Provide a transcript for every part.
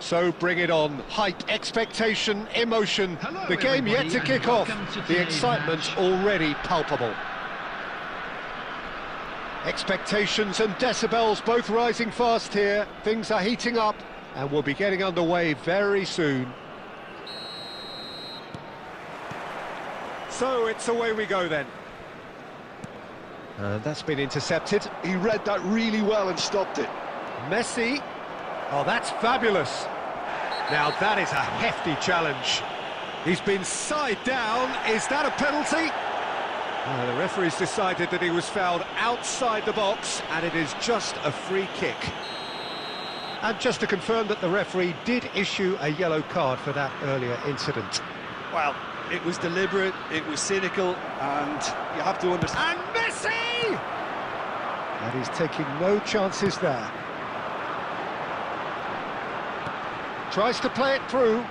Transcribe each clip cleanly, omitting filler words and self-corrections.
So bring it on. Hype, expectation, emotion. Hello, The game yet to everybody, kick and off. welcome to The today's excitement match. already palpable. Expectations and decibels both rising fast here. Things are heating up and we'll be getting underway very soon. So it's away we go then. And that's been intercepted. He read that really well and stopped it. Messi. Oh, that's fabulous. Now that is a hefty challenge. He's been side down. Is that a penalty? The referee's decided that he was fouled outside the box, and it is just a free kick. And just to confirm that the referee did issue a yellow card for that earlier incident. Well, it was deliberate, it was cynical, and you have to understand. And Messi! And he's taking no chances there. Tries to play it through.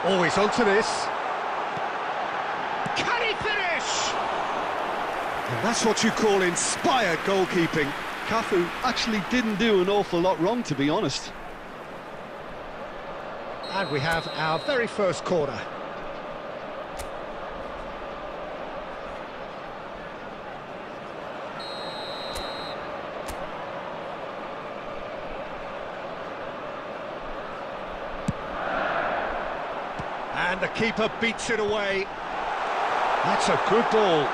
Oh, he's onto this. Can he finish? And that's what you call inspired goalkeeping. Cafu actually didn't do an awful lot wrong, to be honest. And we have our very first corner. And the keeper beats it away. That's a good ball.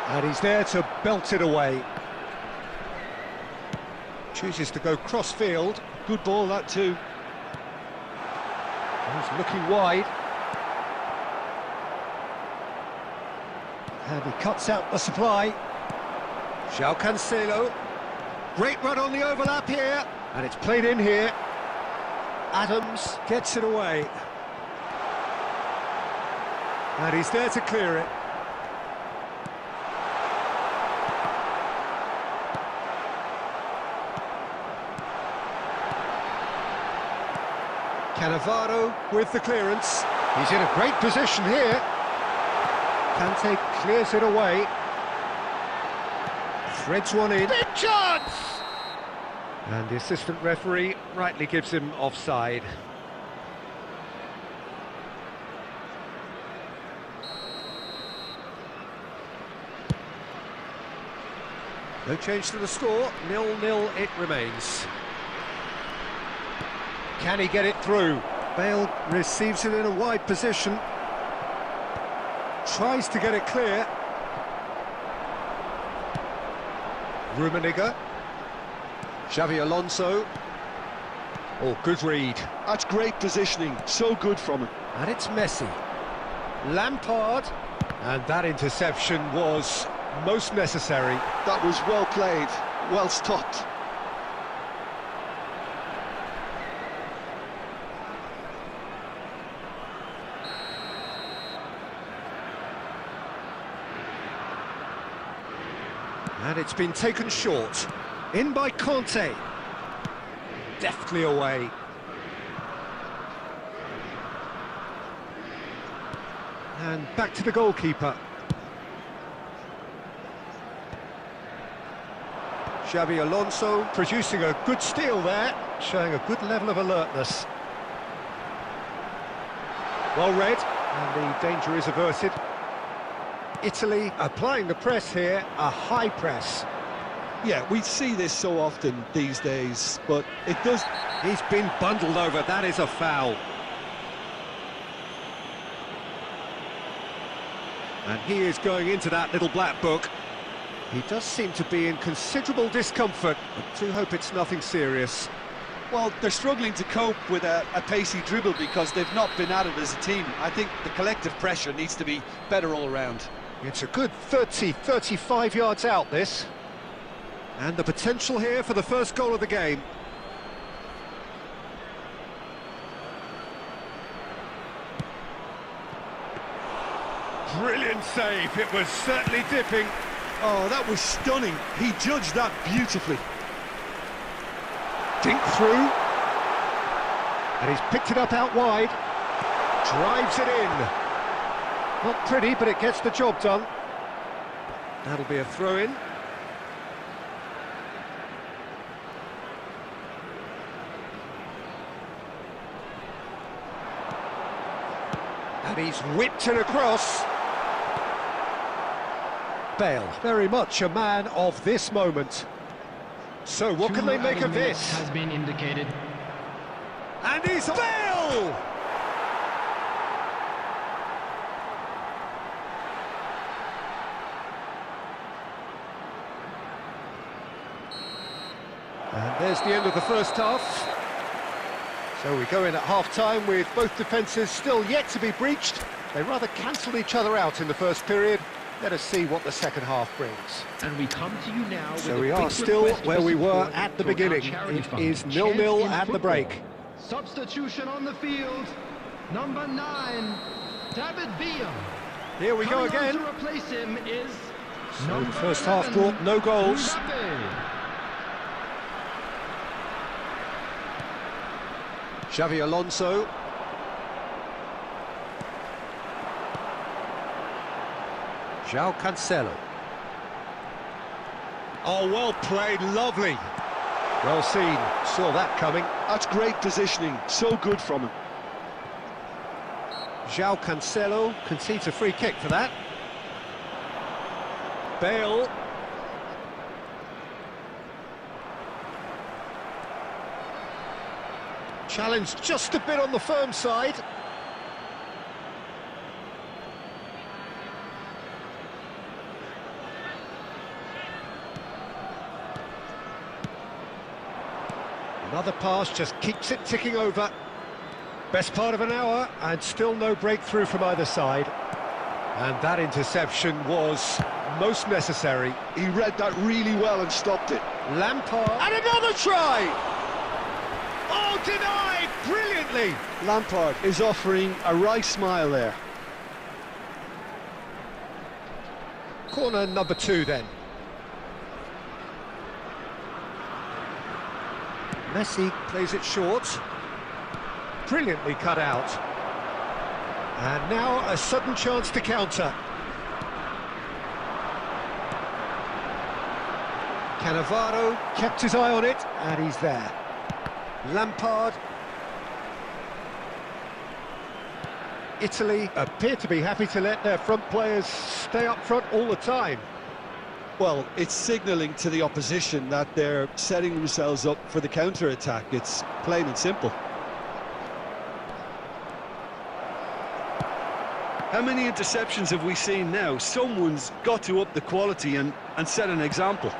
And he's there to belt it away. Chooses to go cross-field. Good ball, that too. He's looking wide. And he cuts out the supply. João Cancelo. Great run on the overlap here. And it's played in here. Adams gets it away. And he's there to clear it. Cannavaro with the clearance. He's in a great position here. Kante clears it away. Threads one in. Big chance! And the assistant referee rightly gives him offside. No change to the score, 0-0 it remains. Can he get it through? Bale receives it in a wide position. Tries to get it clear. Rummenigge. Xavi Alonso. Oh, good read. That's great positioning, so good from him. And it's Messi. Lampard. And that interception was most necessary. That was well played, well stopped. And it's been taken short. In by Conte. Deftly away. And back to the goalkeeper. Xavi Alonso producing a good steal there, showing a good level of alertness. Well read, and the danger is averted. Italy applying the press here, a high press. Yeah, we see this so often these days, but it does... He's been bundled over, that is a foul. And he is going into that little black book. He does seem to be in considerable discomfort, but do hope it's nothing serious. Well, they're struggling to cope with a pacey dribble because they've not been at it as a team. I think the collective pressure needs to be better all around. It's a good 30, 35 yards out, this. And the potential here for the first goal of the game. Brilliant save, it was certainly dipping. Oh, that was stunning. He judged that beautifully. Dink through. And he's picked it up out wide. Drives it in. Not pretty, but it gets the job done. That'll be a throw-in. And he's whipped it across. Bale, very much a man of this moment. So what can they make of this? Has been indicated. And he's Bale! And there's the end of the first half. So we go in at half-time with both defences still yet to be breached. They rather cancelled each other out in the first period. Let us see what the second half brings. And we come to you now. So we are still where we were at the beginning. It is 0-0 at the break. Substitution on the field. Number 9, David Villa. Here we go again. To replace him is So the first half brought no goals. Xavi Alonso. João Cancelo. Oh, well played, lovely. Well seen, saw that coming. That's great positioning, so good from him. João Cancelo concedes a free kick for that. Bale. Challenge just a bit on the firm side. Another pass just keeps it ticking over. Best part of an hour and still no breakthrough from either side. And that interception was most necessary. He read that really well and stopped it. Lampard. And another try! Oh, denied brilliantly! Lampard is offering a wry smile there. Corner number 2 then. Messi plays it short. Brilliantly cut out. And now a sudden chance to counter. Cannavaro kept his eye on it, and he's there. Lampard. Italy appear to be happy to let their front players stay up front all the time. Well, it's signalling to the opposition that they're setting themselves up for the counter-attack. It's plain and simple. How many interceptions have we seen now? Someone's got to up the quality and set an example.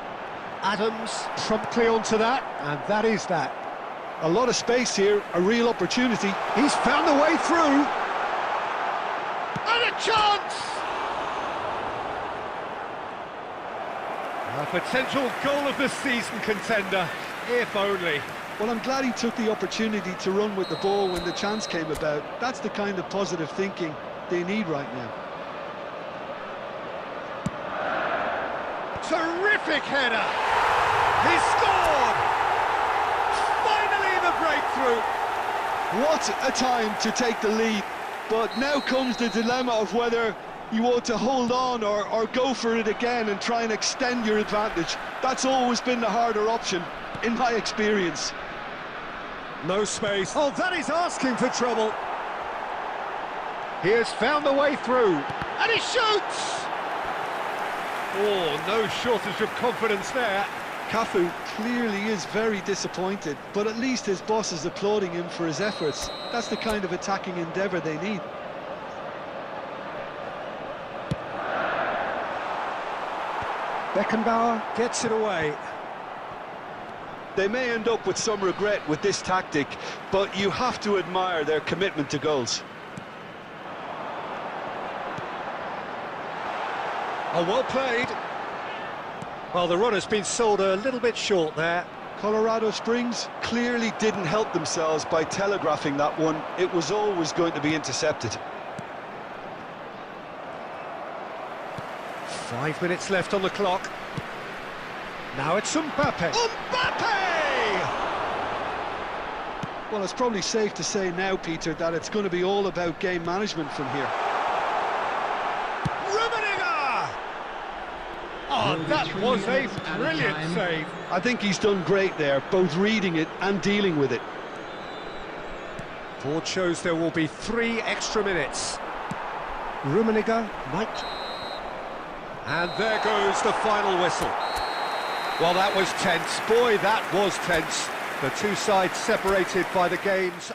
Adams promptly onto that, and that is that. A lot of space here, a real opportunity. He's found a way through. And a chance! A potential goal of the season contender, if only. Well, I'm glad he took the opportunity to run with the ball when the chance came about. That's the kind of positive thinking they need right now. Terrific header! He scored! Finally the breakthrough! What a time to take the lead. But now comes the dilemma of whether you want to hold on or go for it again and try and extend your advantage. That's always been the harder option, in my experience. No space. Oh, that is asking for trouble. He has found the way through. And he shoots! Oh, no shortage of confidence there. Cafu clearly is very disappointed, but at least his boss is applauding him for his efforts. That's the kind of attacking endeavour they need. Beckenbauer gets it away. They may end up with some regret with this tactic, but you have to admire their commitment to goals. Oh, well played. Well, the run has been sold a little bit short there. Colorado Springs clearly didn't help themselves by telegraphing that one. It was always going to be intercepted. 5 minutes left on the clock. Now it's Mbappe. Mbappe! Well, it's probably safe to say now, Peter, that it's going to be all about game management from here. Oh, that was a brilliant save. I think he's done great there, both reading it and dealing with it. Board shows there will be 3 extra minutes. Rummenigge might... And there goes the final whistle. Well, that was tense. Boy, that was tense. The two sides separated by the game's...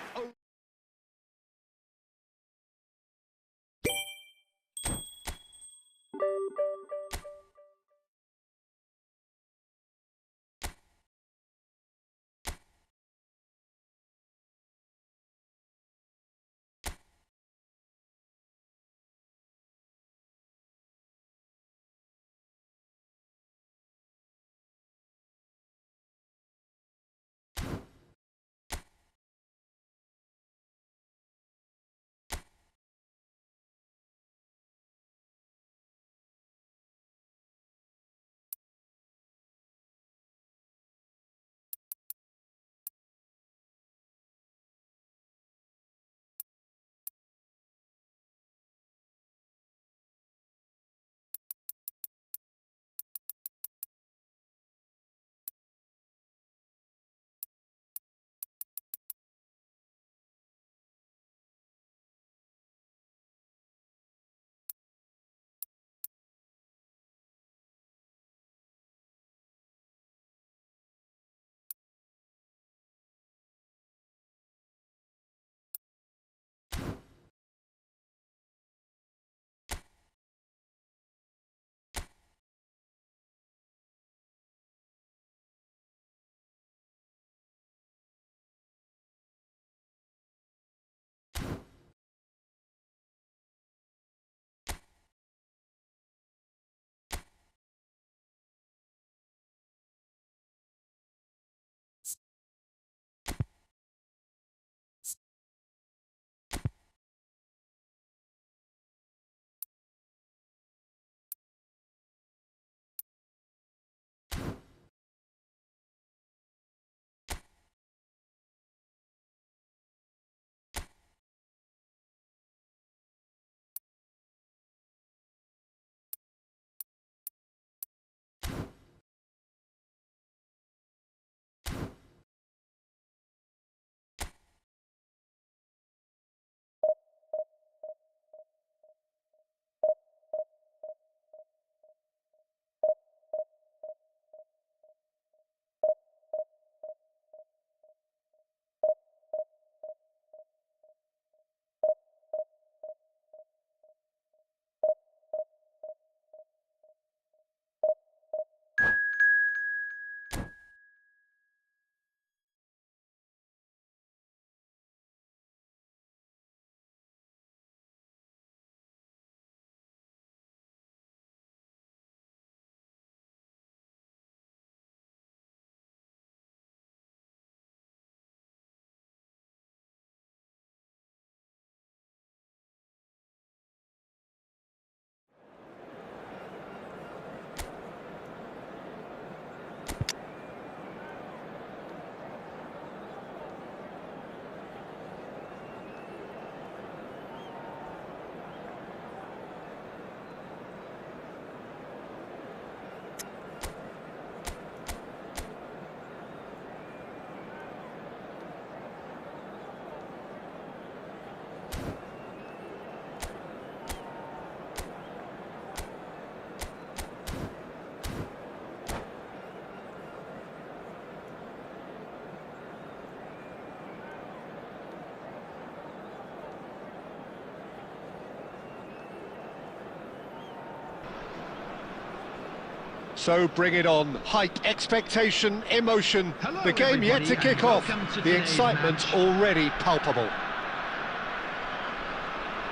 So bring it on. Hype, expectation, emotion. Hello, the game yet to everybody, kick off. welcome to The today's excitement match. already palpable.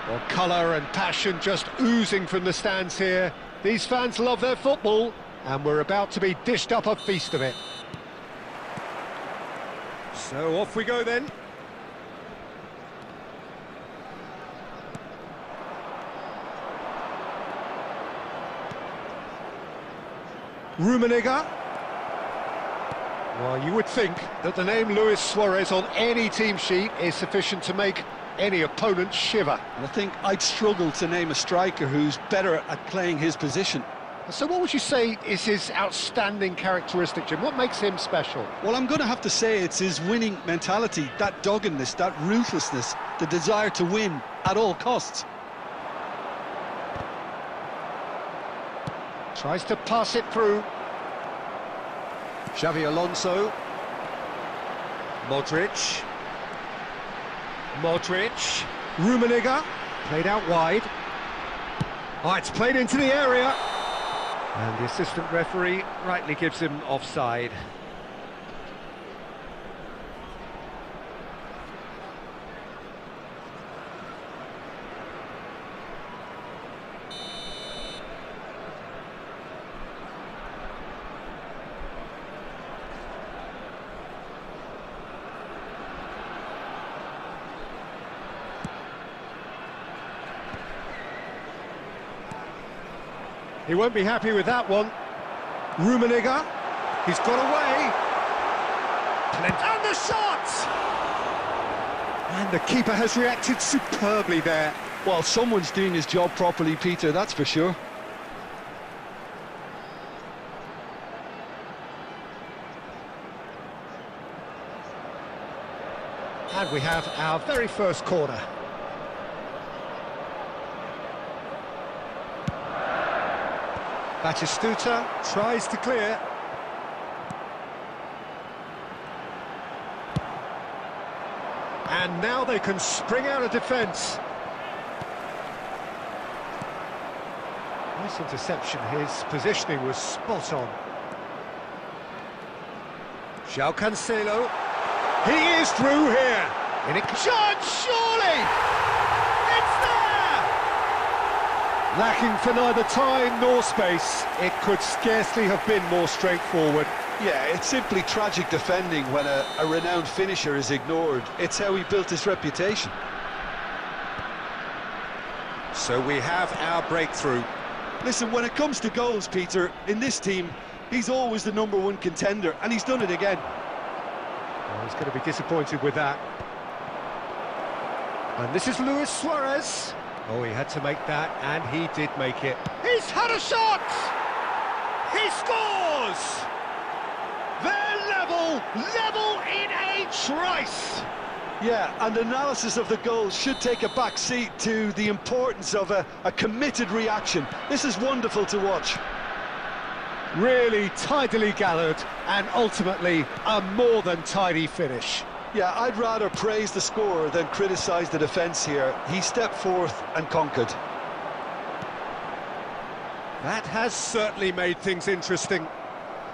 Well, colour and passion just oozing from the stands here. These fans love their football, and we're about to be dished up a feast of it. So off we go then. Rummenigge. Well, you would think that the name Luis Suarez on any team sheet is sufficient to make any opponent shiver. And I think I'd struggle to name a striker who's better at playing his position. So what would you say is his outstanding characteristic, Jim? What makes him special? Well, I'm going to have to say it's his winning mentality, that doggedness, that ruthlessness, the desire to win at all costs. Tries to pass it through. Xavi Alonso. Modric. Modric. Rummenigge. Played out wide. Oh, it's played into the area. And the assistant referee rightly gives him offside. He won't be happy with that one. Rummenigge, he's got away. And the shot! And the keeper has reacted superbly there. Well, someone's doing his job properly, Peter, that's for sure. And we have our very first corner. Batistuta tries to clear. And now they can spring out of defence. Nice interception, his positioning was spot on. João Cancelo. He is through here. In a shot, surely! It's there! Lacking for neither time nor space, it could scarcely have been more straightforward. Yeah, it's simply tragic defending when a renowned finisher is ignored. It's how he built his reputation. So we have our breakthrough. Listen, when it comes to goals, Peter, in this team, he's always the #1 contender, and he's done it again. Well, he's going to be disappointed with that. And this is Luis Suarez. Oh, he had to make that, and he did make it. He's had a shot! He scores! They're level in a trice! Yeah, and analysis of the goal should take a back seat to the importance of a committed reaction. This is wonderful to watch. Really tidily gathered, and ultimately a more than tidy finish. Yeah, I'd rather praise the scorer than criticise the defence here. He stepped forth and conquered. That has certainly made things interesting.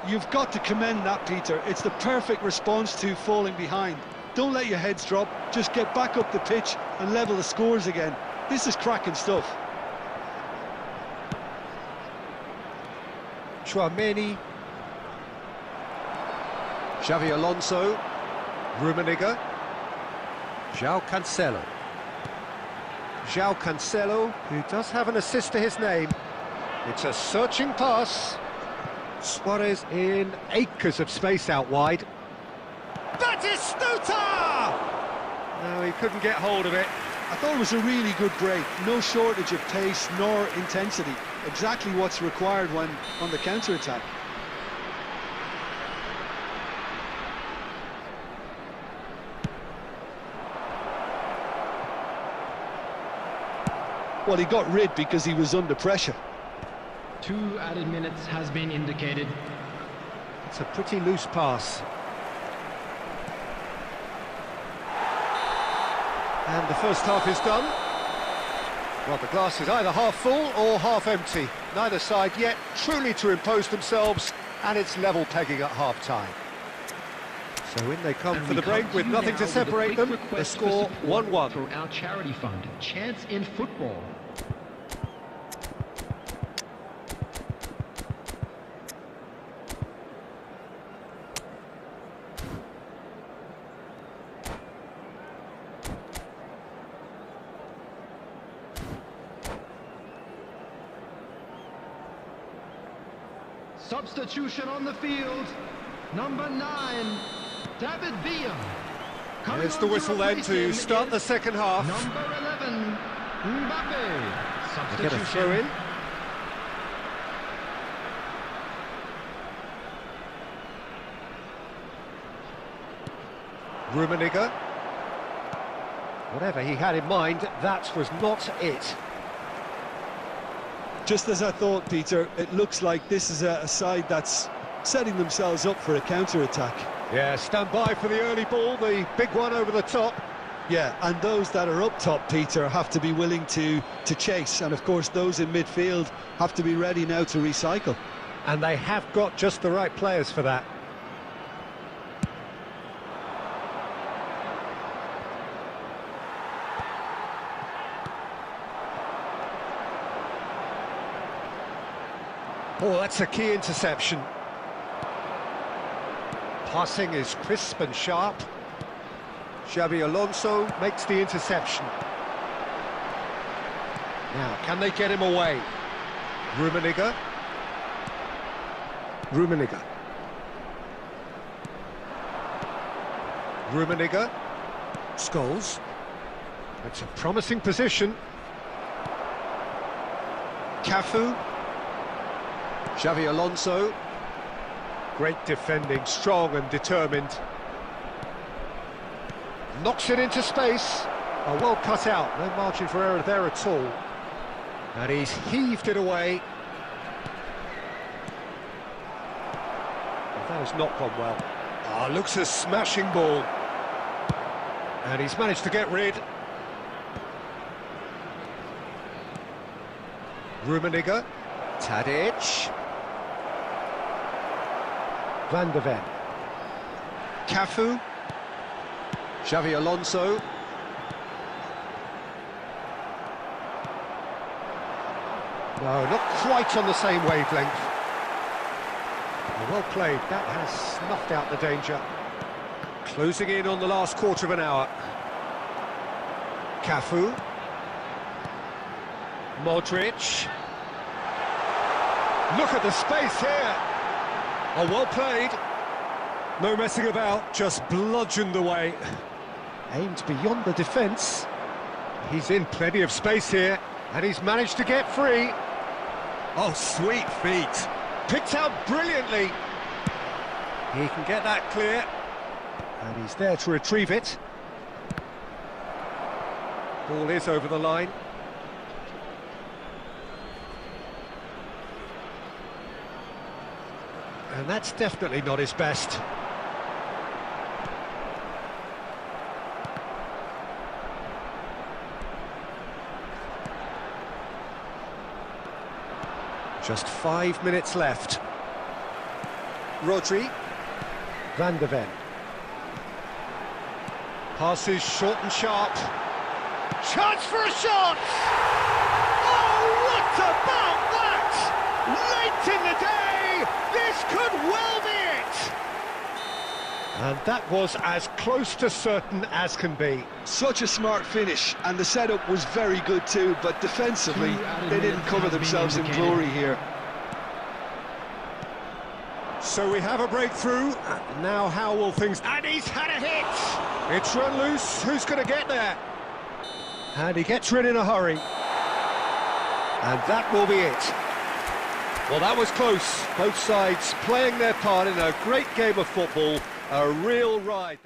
You've got to commend that, Peter. It's the perfect response to falling behind. Don't let your heads drop, just get back up the pitch and level the scores again. This is cracking stuff. Tchouaméni. Xavi Alonso. Rummenigge. João Cancelo. João Cancelo, who does have an assist to his name. It's a searching pass. Suarez in acres of space out wide. Batistuta! No, he couldn't get hold of it. I thought it was a really good break. No shortage of pace nor intensity. Exactly what's required when on the counter-attack. Well, he got rid because he was under pressure. 2 added minutes has been indicated. It's a pretty loose pass. And the first half is done. Well, the glass is either half full or half empty. Neither side yet truly to impose themselves, and it's level pegging at half-time. So in they come for the break with nothing to separate them. The score 1-1. For our charity fund, Chance in Football. Substitution on the field. Number 9, David Villa. Here's the whistle then to start the second half. Number 11, Mbappe. They get a throw in. Rummenigge. Whatever he had in mind, that was not it. Just as I thought, Peter, it looks like this is a side that's setting themselves up for a counter-attack. Yeah, stand by for the early ball, the big one over the top. Yeah, and those that are up top, Peter, have to be willing to chase. And, of course, those in midfield have to be ready now to recycle. And they have got just the right players for that. Oh, that's a key interception. Passing is crisp and sharp. Xabi Alonso makes the interception. Now, can they get him away? Rummenigge. Rummenigge. Rummenigge. Scholes. It's a promising position. Cafu. Xabi Alonso. Great defending, strong and determined. Knocks it into space. Oh, well cut out, no margin for error there at all. And he's heaved it away. That has not gone well. Ah, looks a smashing ball. And he's managed to get rid. Rummenigge. Tadic. Van de Ven. Cafu. Xabi Alonso. No, not quite on the same wavelength. Well played, that has snuffed out the danger. Closing in on the last quarter of an hour. Cafu. Modric. Look at the space here. Oh, well played. No messing about, just bludgeoned away. Aimed beyond the defence. He's in plenty of space here, and he's managed to get free. Oh, sweet feet. Picked out brilliantly. He can get that clear. And he's there to retrieve it. Ball is over the line. And that's definitely not his best. Just 5 minutes left. Rodri. Van de Ven. Passes short and sharp. Chance for a shot! Oh, what about that? Late in the day, this could well be it! And that was as close to certain as can be. Such a smart finish, and the setup was very good too, but defensively, they didn't cover themselves in glory here. So we have a breakthrough. Now how will things... And he's had a hit! It's run loose. Who's going to get there? And he gets rid in a hurry. And that will be it. Well, that was close. Both sides playing their part in a great game of football. A real ride.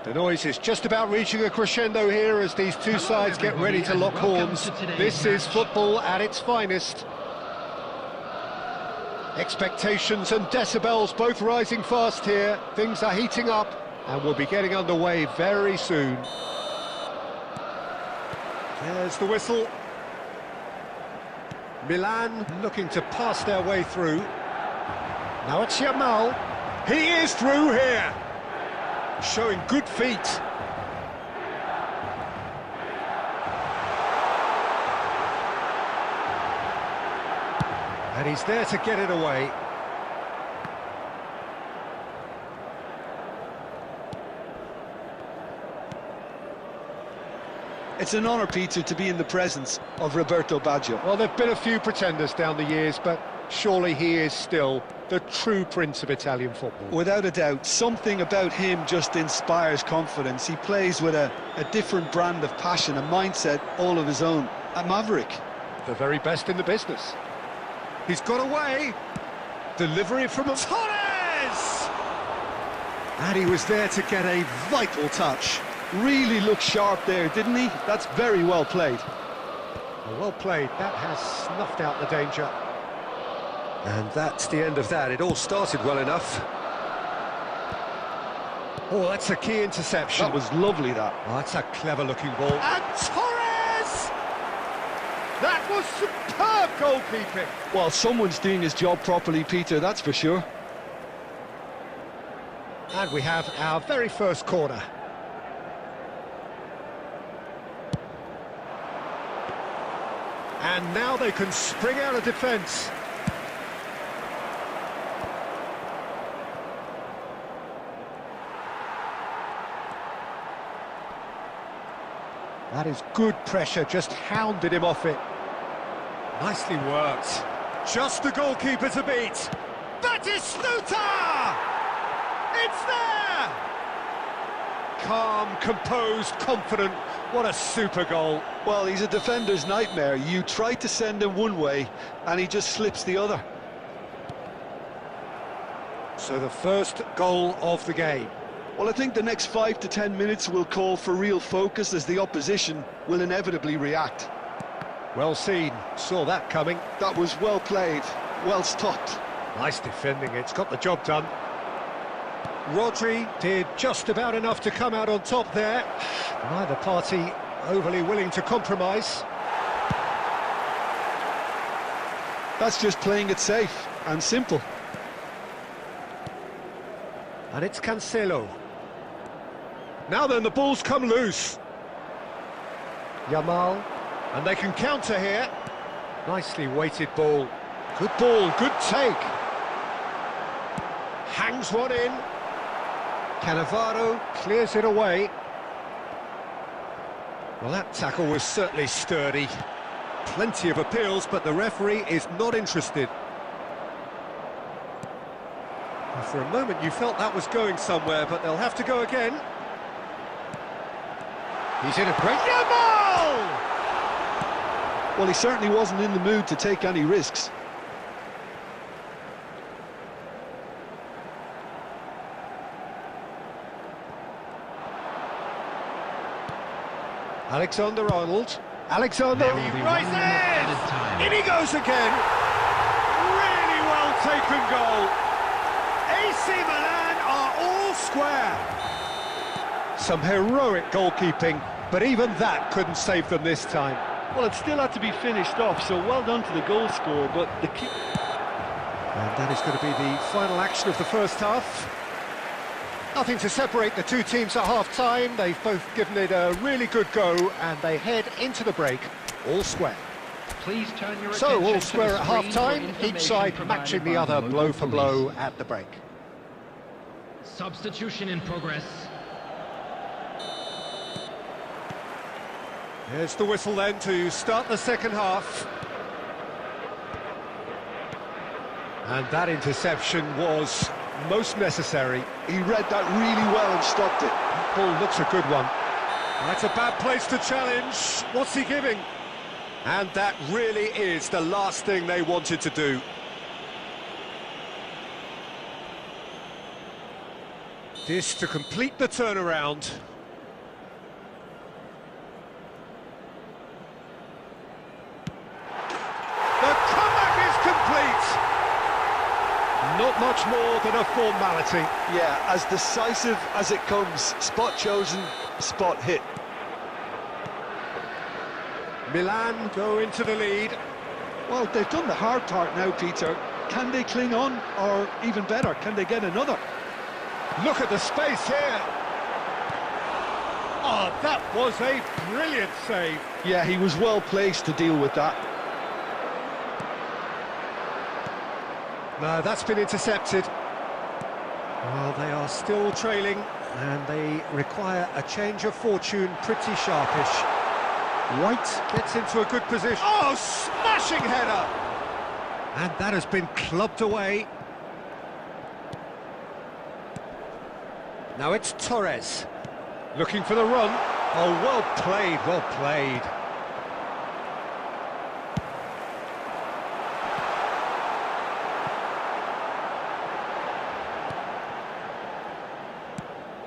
The noise is just about reaching a crescendo here as these two sides get ready to lock horns. This is football at its finest. Expectations and decibels both rising fast here. Things are heating up and we'll be getting underway very soon. There's the whistle. Milan looking to pass their way through. Now it's Yamal. He is through here. Showing good feet. And he's there to get it away. It's an honour, Peter, to be in the presence of Roberto Baggio. Well, there've been a few pretenders down the years, but surely he is still the true prince of Italian football. Without a doubt, something about him just inspires confidence. He plays with a different brand of passion, a mindset all of his own. A maverick. The very best in the business. He's got away. Delivery from Torres! And he was there to get a vital touch. Really looked sharp there, didn't he? That's very well played. Well played. That has snuffed out the danger. And that's the end of that. It all started well enough. Oh, that's a key interception. That was lovely, that. Oh, that's a clever-looking ball. And Torres! That was superb goalkeeping. Well, someone's doing his job properly, Peter, that's for sure. And we have our very first corner. And now they can spring out of defence. That is good pressure, just hounded him off it. Nicely worked. Just the goalkeeper to beat. Batistuta! It's there! Calm, composed, confident. What a super goal. Well, he's a defender's nightmare. You try to send him one way, and he just slips the other. So the first goal of the game. Well, I think the next 5 to 10 minutes will call for real focus as the opposition will inevitably react. Well seen, saw that coming. That was well played, well stopped. Nice defending, it's got the job done. Rodri did just about enough to come out on top there. Neither party overly willing to compromise. That's just playing it safe and simple. And it's Cancelo. Now then, the ball's come loose. Yamal, and they can counter here. Nicely weighted ball. Good ball, good take. Hangs one in. Cannavaro clears it away. Well, that tackle was certainly sturdy. Plenty of appeals, but the referee is not interested. Well, for a moment you felt that was going somewhere, but they'll have to go again. He's in a great... Yamal! Well, he certainly wasn't in the mood to take any risks. Alexander-Arnold. Alexander, he rises! In he goes again! Really well taken goal! AC Milan are all square! Some heroic goalkeeping, but even that couldn't save them this time. Well, it still had to be finished off, so well done to the goal scorer, but the key... And that is going to be the final action of the first half. Nothing to separate the two teams at half-time. They've both given it a really good go, and they head into the break all square. Please turn your So, all attention square to the at screen half-time, for each information side provided matching the by other local blow for blow police. at the break. Substitution in progress. Here's the whistle then to start the second half. And that interception was most necessary. He read that really well and stopped it. Ball looks a good one. That's a bad place to challenge. What's he giving? And that really is the last thing they wanted to do. This to complete the turnaround. The comeback is complete. Not much more than a formality. Yeah, as decisive as it comes. Spot chosen, spot hit. Milan go into the lead. Well, they've done the hard part now, Peter. Can they cling on, or even better, can they get another? Look at the space here. Oh, that was a brilliant save. Yeah, he was well placed to deal with that. No, that's been intercepted. Well, they are still trailing, and they require a change of fortune pretty sharpish. White gets into a good position. Oh, smashing header! And that has been clubbed away. Now it's Torres, looking for the run. Oh, well played, well played.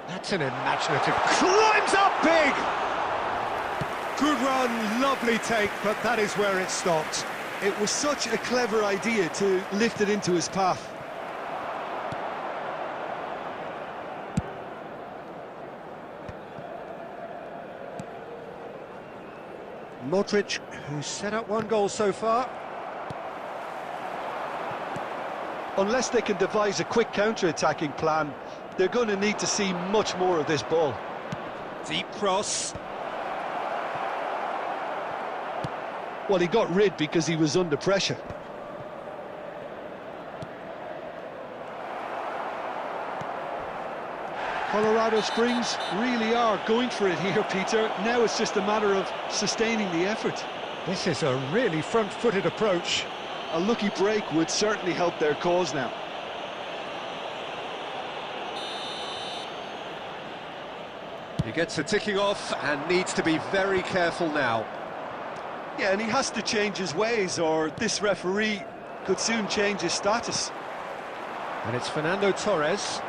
That's an imaginative... Climbs up big! Good run, lovely take, but that is where it stopped. It was such a clever idea to lift it into his path. Modric, who's set up one goal so far. Unless they can devise a quick counter-attacking plan, they're going to need to see much more of this ball. Deep cross. Well, he got rid because he was under pressure. Colorado Springs really are going for it here, Peter. Now it's just a matter of sustaining the effort. This is a really front-footed approach. A lucky break would certainly help their cause now. He gets a ticking off and needs to be very careful now. Yeah, and he has to change his ways, or this referee could soon change his status. And it's Fernando Torres.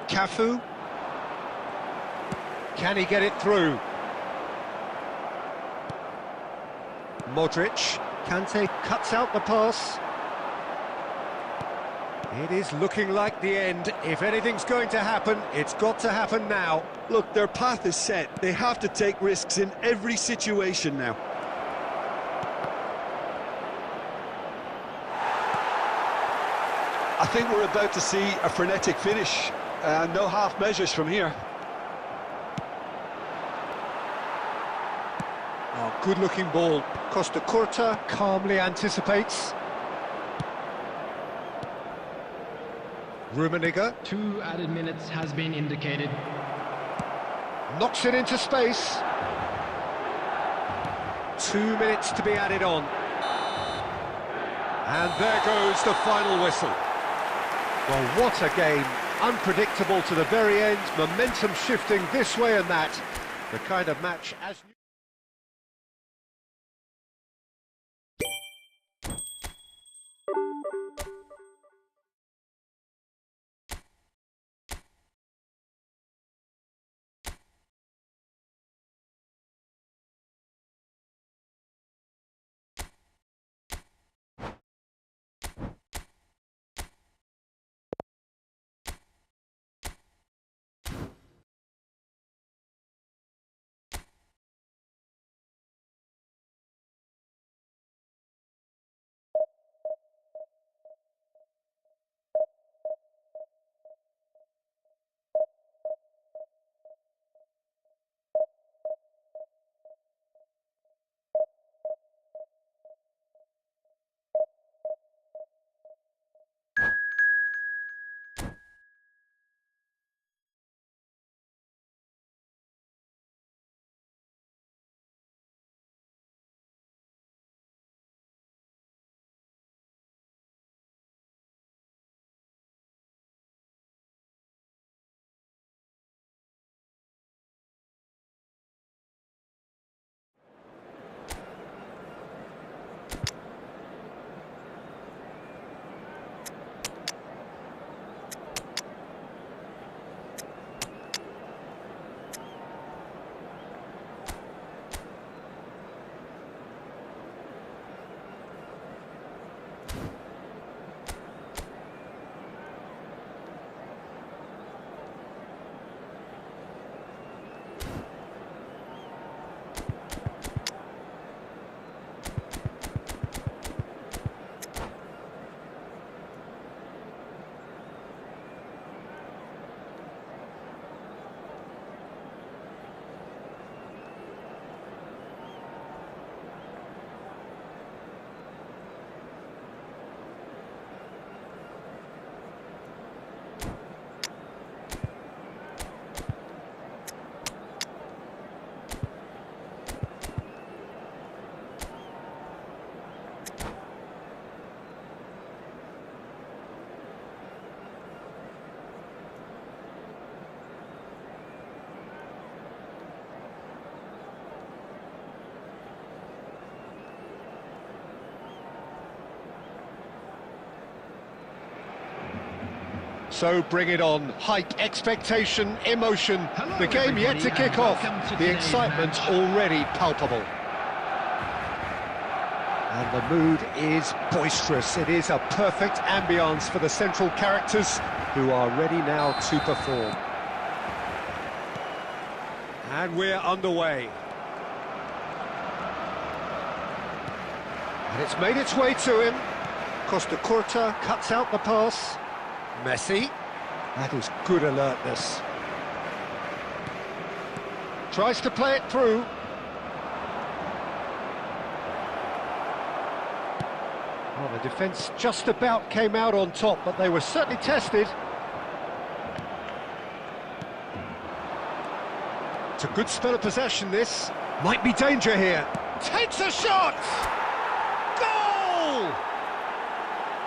Cafu. Can he get it through? Modric. Kante cuts out the pass. It is looking like the end. If anything's going to happen, it's got to happen now. Look, their path is set. They have to take risks in every situation now. I think we're about to see a frenetic finish. No half measures from here. Oh, good-looking ball. Costa Curta calmly anticipates. Rummenigge 2 added minutes has been indicated. knocks it into space. 2 minutes to be added on. And there goes the final whistle. Well, what a game. Unpredictable to the very end, momentum shifting this way and that. The kind of match as... So bring it on. Hype, expectation, emotion. Hello, The game yet to everybody, kick off. and welcome to The today's excitement match. already palpable. And the mood is boisterous. It is a perfect ambience for the central characters who are ready now to perform. And we're underway. And it's made its way to him. Costa Curta cuts out the pass. Messi. That is good alertness. Tries to play it through. Well, the defence just about came out on top, but they were certainly tested. It's a good spell of possession, this. Might be danger here. Takes a shot! Goal!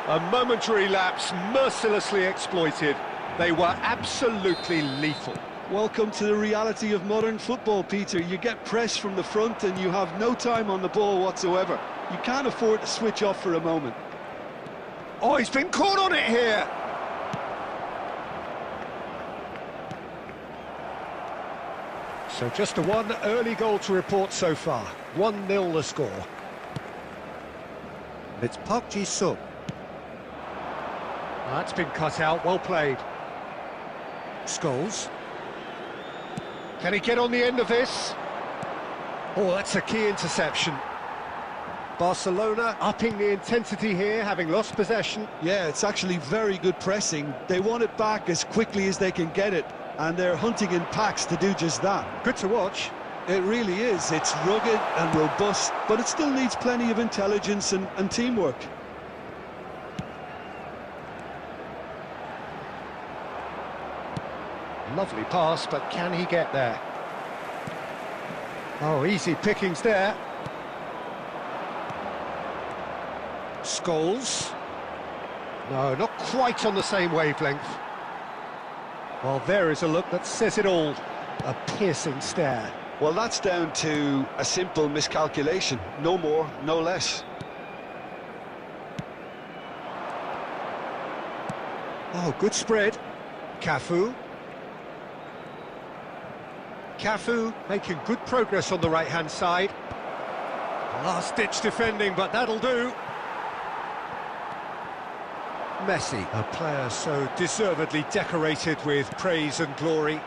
A momentary lapse, mercilessly exploited. They were absolutely lethal. Welcome to the reality of modern football, Peter. You get pressed from the front and you have no time on the ball whatsoever. You can't afford to switch off for a moment. Oh, he's been caught on it here. So just a one early goal to report so far. 1-0 the score. It's Park Ji-sung. That's been cut out, well played. Scholes. Can he get on the end of this? Oh, that's a key interception. Barcelona upping the intensity here, having lost possession. Yeah, it's actually very good pressing. They want it back as quickly as they can get it, and they're hunting in packs to do just that. Good to watch. It really is. It's rugged and robust, but it still needs plenty of intelligence and teamwork. Lovely pass, but can he get there? Oh, easy pickings there. Scholes. No, not quite on the same wavelength. Well, there is a look that says it all. A piercing stare. Well, that's down to a simple miscalculation. No more, no less. Oh, good spread. Cafu. Cafu making good progress on the right-hand side. Last-ditch defending, but that'll do. Messi, a player so deservedly decorated with praise and glory.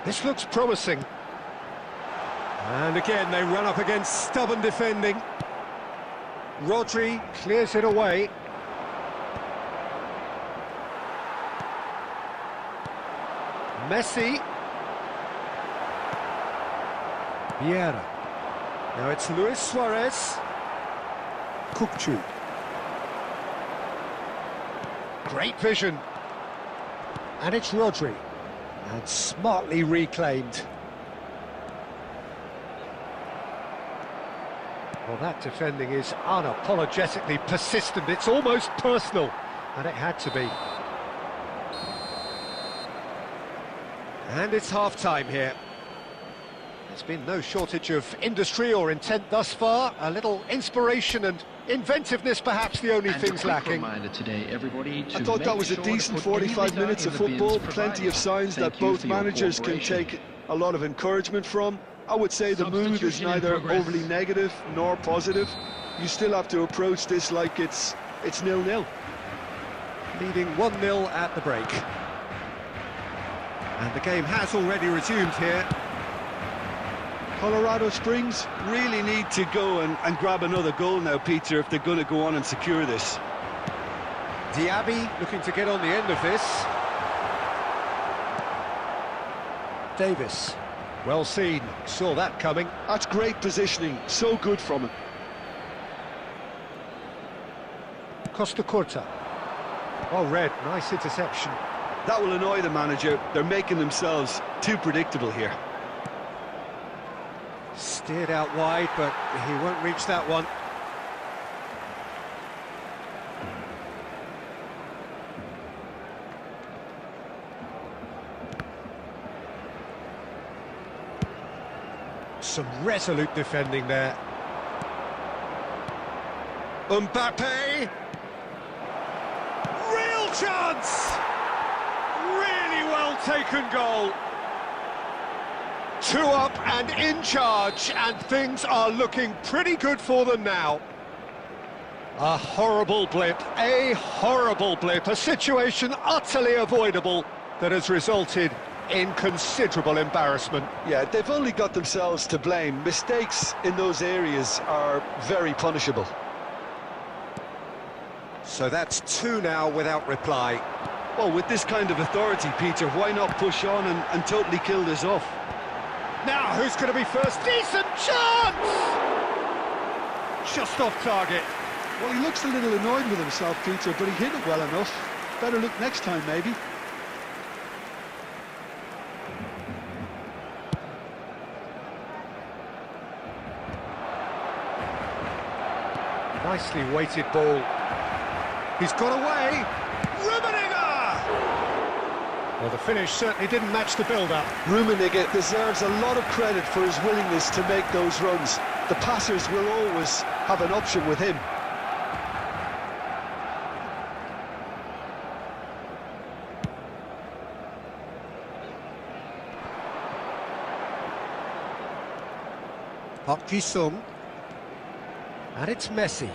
This looks promising. And again, they run up against stubborn defending. Rodri clears it away. Messi. Vieira. Now it's Luis Suarez. Kukçu. Great vision. And it's Rodri. And smartly reclaimed. Well, that defending is unapologetically persistent. It's almost personal. And it had to be. And it's half-time here. There's been no shortage of industry or intent thus far. A little inspiration and inventiveness, perhaps the only things lacking. Today, everybody, I thought that was a decent 45 minutes of football. Plenty of signs that both managers can take a lot of encouragement from. I would say the mood is neither overly negative nor positive. You still have to approach this like it's 0-0. Leading 1-0 at the break. And the game has already resumed here. Colorado Springs really need to go and grab another goal now, Peter, if they're going to go on and secure this. Diaby looking to get on the end of this. Davis, well seen, saw that coming. That's great positioning, so good from him. Costa Curta. Oh, Red, nice interception. That will annoy the manager. They're making themselves too predictable here. Steered out wide, but he won't reach that one. Some resolute defending there. Mbappe! chance! Really well taken goal. 2 up and in charge, and things are looking pretty good for them now. A horrible blip, a situation utterly avoidable that has resulted in considerable embarrassment. Yeah, they've only got themselves to blame. Mistakes in those areas are very punishable. So that's 2 now without reply. Well, with this kind of authority, Peter, why not push on and totally kill this off? Now, who's going to be first? Decent chance! Just off target. Well, he looks a little annoyed with himself, Peter, but he hit it well enough. Better look next time, maybe. Nicely weighted ball. He's got away. Rummenigge! Well, the finish certainly didn't match the build-up. Rummenigge deserves a lot of credit for his willingness to make those runs. The passers will always have an option with him. Park Ji-sung. And it's Messi.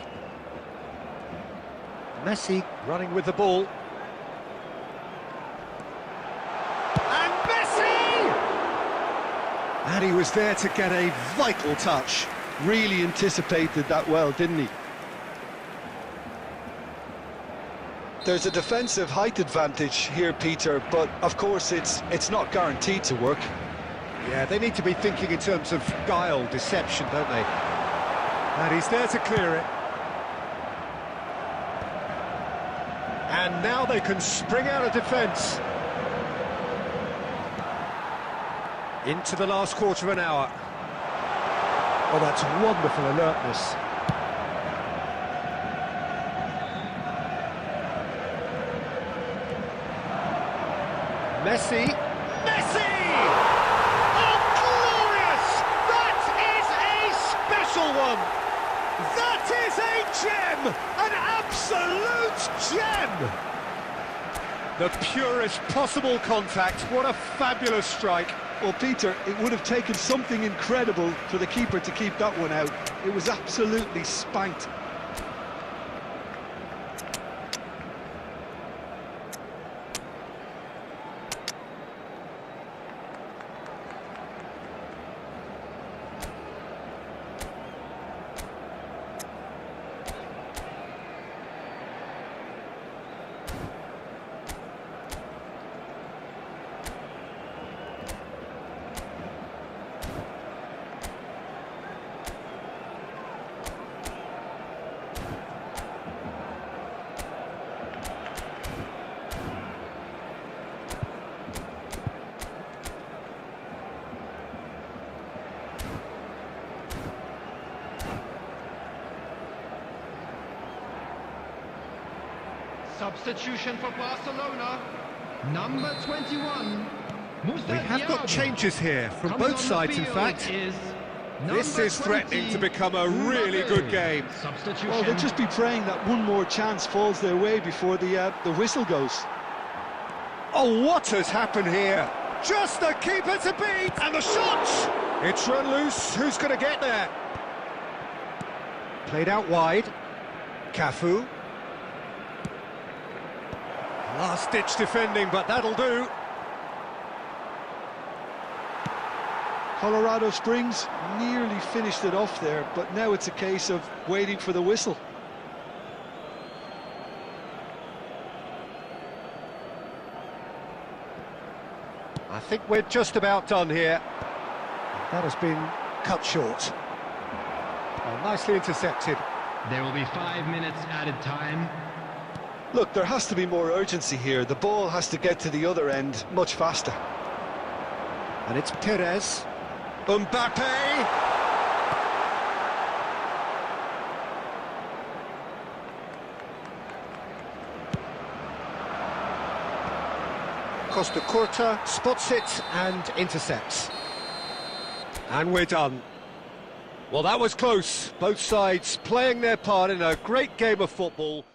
Messi running with the ball. And Messi! And he was there to get a vital touch. Really anticipated that well, didn't he? There's a defensive height advantage here, Peter, but of course it's not guaranteed to work. Yeah, they need to be thinking in terms of guile, deception, don't they? And he's there to clear it. And now they can spring out of defence. Into the last quarter of an hour. Oh, that's wonderful alertness. Messi. Messi! Oh, glorious! That is a special one! That is a gem! An absolute gem! The purest possible contact. What a fabulous strike. Well, Peter, it would have taken something incredible for the keeper to keep that one out. It was absolutely spanked. Substitution for Barcelona. Number 21. Musa We have got Diaby. changes here from Coming both on the sides, in field fact. is This number is threatening 20, to become a really Mbappe. good game. Substitution. Well, they'll just be praying that one more chance falls their way before the whistle goes. Oh, what has happened here? Just the keeper to beat, and the shot! It's run loose, who's going to get there? Played out wide. Cafu. Last-ditch defending, but that'll do. Colorado Springs nearly finished it off there, but now it's a case of waiting for the whistle. I think we're just about done here. That has been cut short. Oh, nicely intercepted. There will be 5 minutes added time. Look, there has to be more urgency here. The ball has to get to the other end much faster. And it's Perez. Mbappe! Costa Curta spots it and intercepts. And we're done. Well, that was close. Both sides playing their part in a great game of football.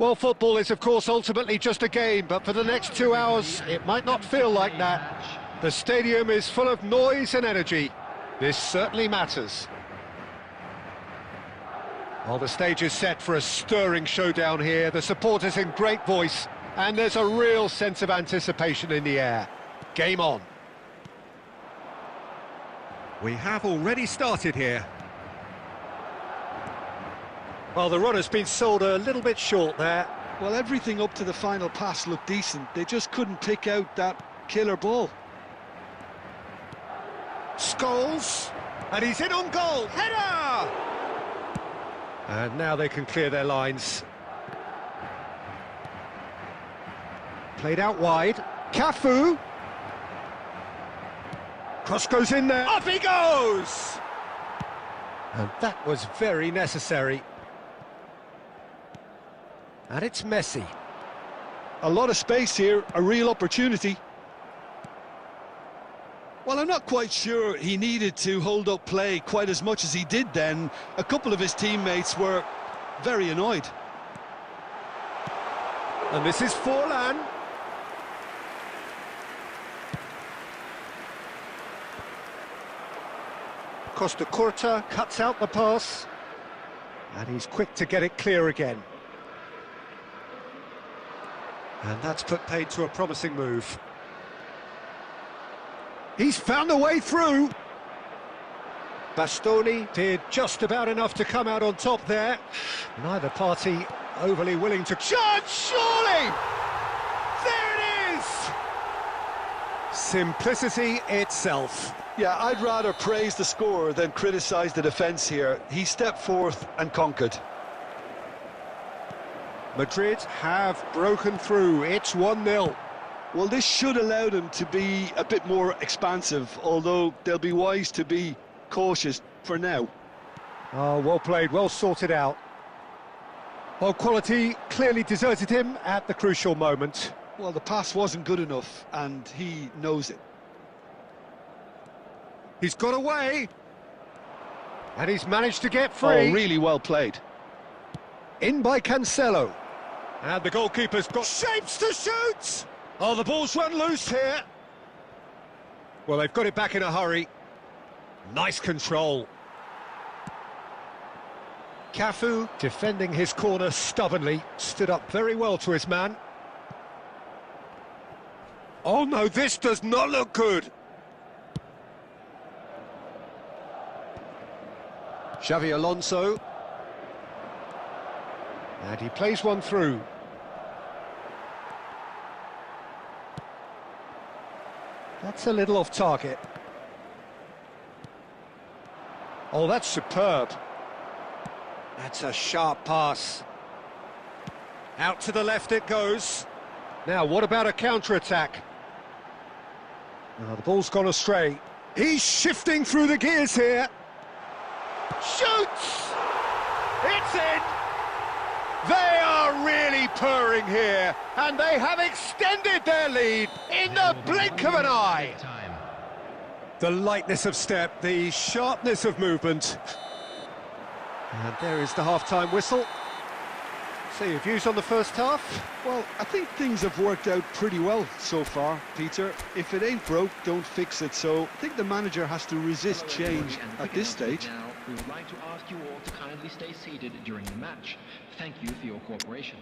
Well, football is, of course, ultimately just a game, but for the next 2 hours, it might not feel like that. The stadium is full of noise and energy. This certainly matters. Well, the stage is set for a stirring showdown here. The supporters in great voice, and there's a real sense of anticipation in the air. Game on. We have already started here. Well, the run has been sold a little bit short there. Well, everything up to the final pass looked decent. They just couldn't pick out that killer ball. Scholes, and he's in on goal. Header! And now they can clear their lines. Played out wide. Cafu. Cross goes in there. Off he goes! And that was very necessary. And it's Messi. A lot of space here, a real opportunity. Well, I'm not quite sure he needed to hold up play quite as much as he did then. A couple of his teammates were very annoyed. And this is Forlan. Costa Curta cuts out the pass. And he's quick to get it clear again. And that's put paid to a promising move. He's found a way through. Bastoni did just about enough to come out on top there. Neither party overly willing to charge, surely! There it is! Simplicity itself. Yeah, I'd rather praise the scorer than criticise the defence here. He stepped forth and conquered. Madrid have broken through. It's 1-0. Well, this should allow them to be a bit more expansive, although they'll be wise to be cautious for now. Oh, well played, well sorted out. Well, quality clearly deserted him at the crucial moment. Well, the pass wasn't good enough, and he knows it. He's got away. And he's managed to get free. Oh, really well played. In by Cancelo. And the goalkeeper's got shapes to shoot! Oh, the ball's run loose here. Well, they've got it back in a hurry. Nice control. Cafu, defending his corner stubbornly, stood up very well to his man. Oh no, this does not look good. Xavi Alonso. And he plays one through. That's a little off target. Oh, that's superb. That's a sharp pass. Out to the left it goes. Now, what about a counter-attack? Now, the ball's gone astray. He's shifting through the gears here. Shoots! It's in! They are really purring here, and they have extended their lead in the blink of an eye. The lightness of step, the sharpness of movement. And there is the half-time whistle. So your views on the first half? Well, I think things have worked out pretty well so far, Peter. If it ain't broke, don't fix it. So I think the manager has to resist change at this stage. Now, we would like to ask you all to kindly stay seated during the match. Thank you for your cooperation.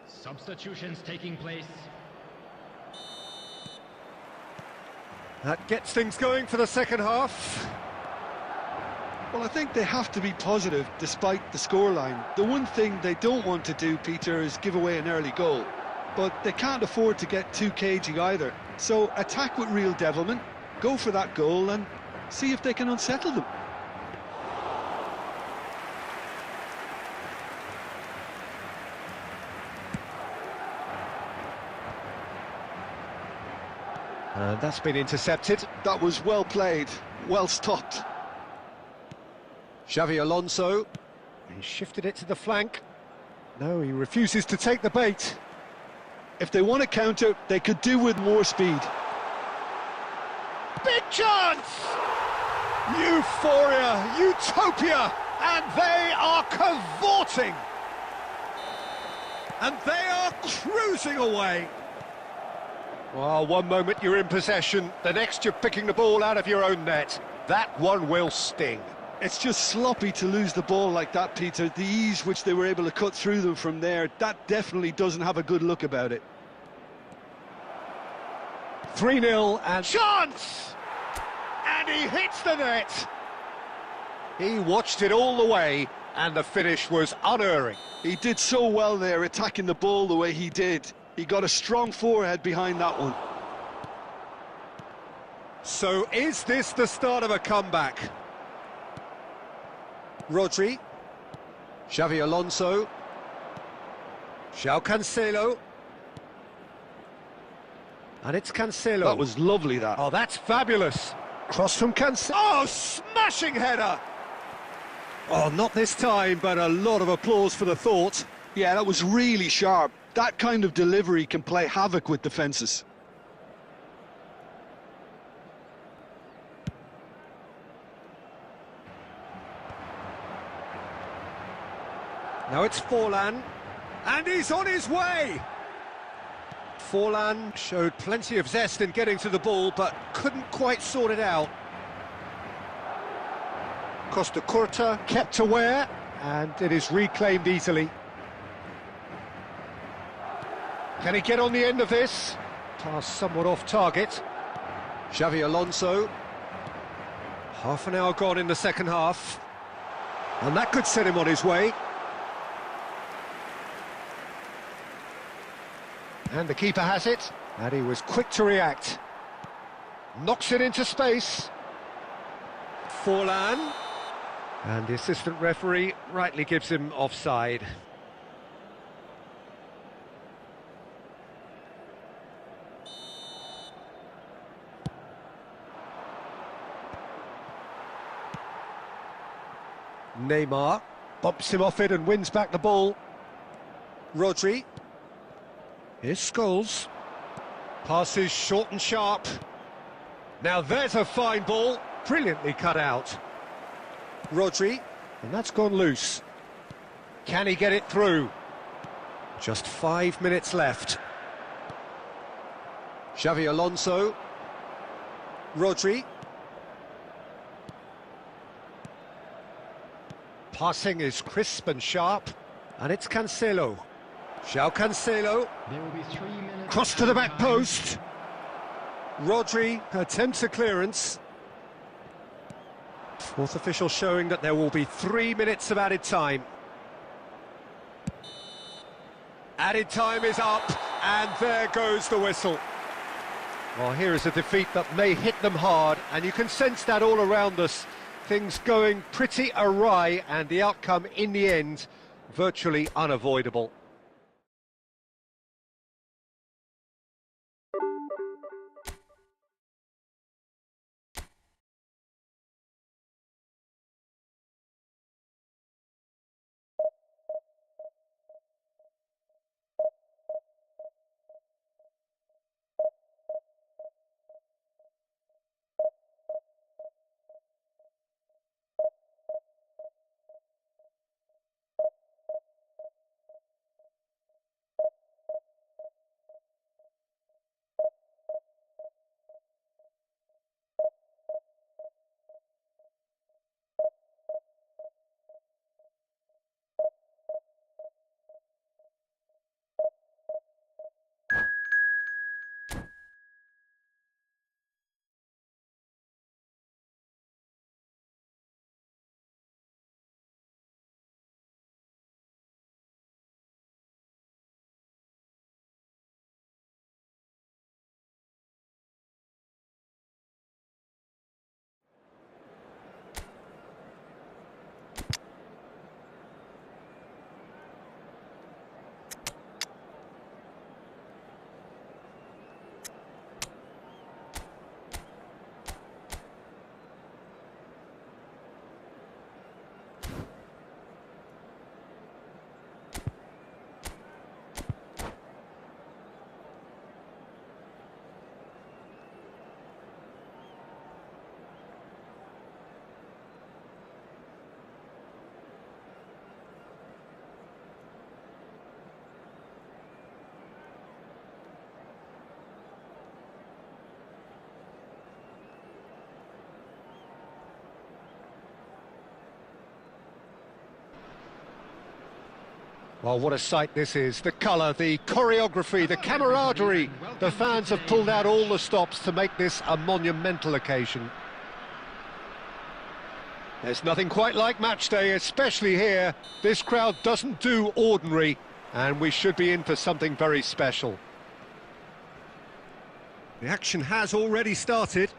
Substitutions taking place. That gets things going for the second half. Well, I think they have to be positive despite the scoreline. The one thing they don't want to do, Peter, is give away an early goal. But they can't afford to get too cagey either. So attack with real devilment, go for that goal and see if they can unsettle them. And that's been intercepted. That was well played, well stopped. Xavi Alonso. He shifted it to the flank. No, he refuses to take the bait. If they want to counter, they could do with more speed. Big chance! Euphoria, utopia, and they are cavorting. And they are cruising away. Well, one moment you're in possession, the next you're picking the ball out of your own net. That one will sting. It's just sloppy to lose the ball like that, Peter. The ease which they were able to cut through them from there, that definitely doesn't have a good look about it. 3-0 and chance! And he hits the net. He watched it all the way and the finish was unerring. He did so well there, attacking the ball the way he did. He got a strong forehead behind that one. So is this the start of a comeback? Rodri. Xavi Alonso. João Cancelo. And it's Cancelo. That was lovely, that. Oh, that's fabulous. Cross from Cancelo. Oh, smashing header! Oh, not this time, but a lot of applause for the thought. Yeah, that was really sharp. That kind of delivery can play havoc with defences. Now it's Forlan, and he's on his way! Forlan showed plenty of zest in getting to the ball, but couldn't quite sort it out. Costa Curta kept aware, and it is reclaimed easily. Can he get on the end of this? Pass somewhat off target. Xavi Alonso. Half an hour gone in the second half. And that could set him on his way. And the keeper has it, and he was quick to react. Knocks it into space. Forlan. And the assistant referee rightly gives him offside. Neymar bumps him off it and wins back the ball. Rodri. Here's Scholes. Passes short and sharp. Now there's a fine ball, brilliantly cut out. Rodri, and that's gone loose. Can he get it through? Just 5 minutes left. Xavi Alonso. Rodri. Passing is crisp and sharp, and it's Cancelo. João Cancelo. There will be 3 minutes. Cross to the back post. Rodri attempts a clearance. Fourth official showing that there will be 3 minutes of added time. Added time is up, and there goes the whistle. Well, here is a defeat that may hit them hard, and you can sense that all around us. Things going pretty awry, and the outcome in the end virtually unavoidable. Well, what a sight this is. The colour, the choreography, the camaraderie. The fans have pulled out all the stops to make this a monumental occasion. There's nothing quite like match day, especially here. This crowd doesn't do ordinary, and we should be in for something very special. The action has already started.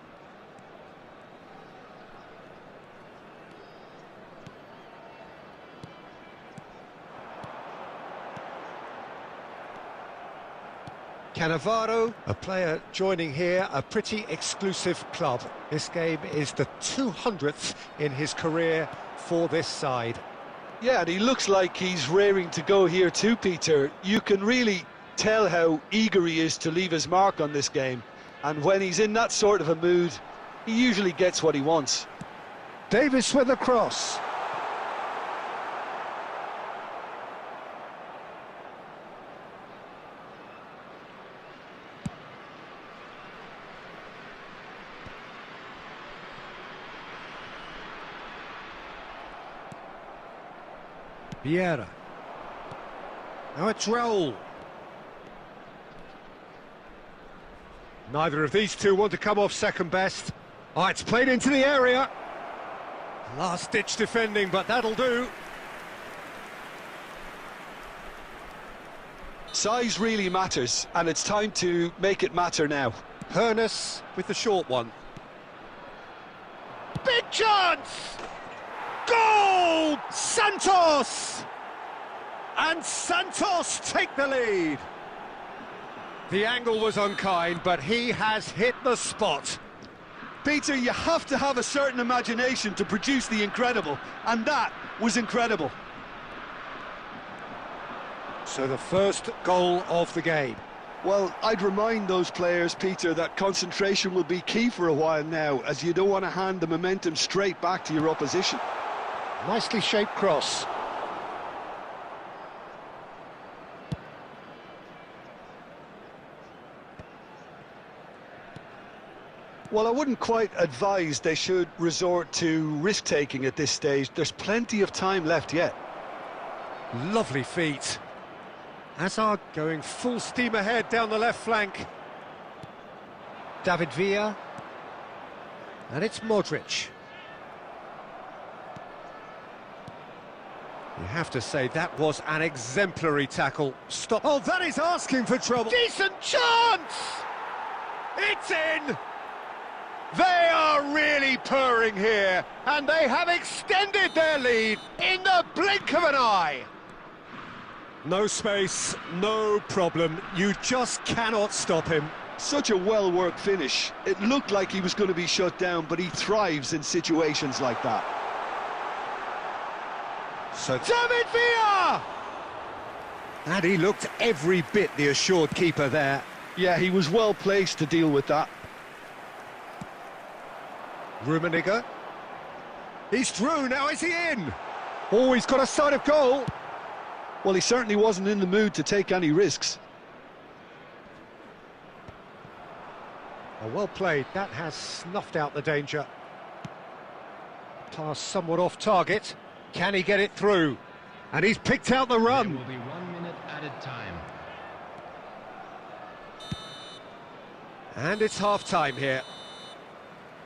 Cannavaro, a player joining here, a pretty exclusive club. This game is the 200th in his career for this side. Yeah, and he looks like he's raring to go here too, Peter. You can really tell how eager he is to leave his mark on this game. And when he's in that sort of a mood, he usually gets what he wants. Davis with a cross. Vieira. Now it's Raul. Neither of these two want to come off second best. Oh, it's played into the area. Last-ditch defending, but that'll do. Size really matters, and it's time to make it matter now. Hoeneß with the short one. Big chance! Goal! Santos! And Santos take the lead. The angle was unkind, but he has hit the spot. Peter, you have to have a certain imagination to produce the incredible, and that was incredible. So the first goal of the game. Well, I'd remind those players, Peter, that concentration will be key for a while now, as you don't want to hand the momentum straight back to your opposition. Nicely shaped cross. Well, I wouldn't quite advise they should resort to risk-taking at this stage. There's plenty of time left yet. Lovely feet. Hazard going full steam ahead down the left flank. David Villa. And it's Modric. You have to say that was an exemplary tackle. Stop. Oh, that is asking for trouble. Decent chance! It's in! They are really purring here, and they have extended their lead in the blink of an eye. No space, no problem. You just cannot stop him. Such a well-worked finish. It looked like he was going to be shut down, but he thrives in situations like that. So David Villa! And he looked every bit the assured keeper there. Yeah, he was well placed to deal with that. Rummenigge. He's through, now is he in? Oh, he's got a sight of goal. Well, he certainly wasn't in the mood to take any risks. Oh, well played, that has snuffed out the danger. Pass somewhat off target. Can he get it through? And he's picked out the run. There will be 1 minute added time. And it's half-time here.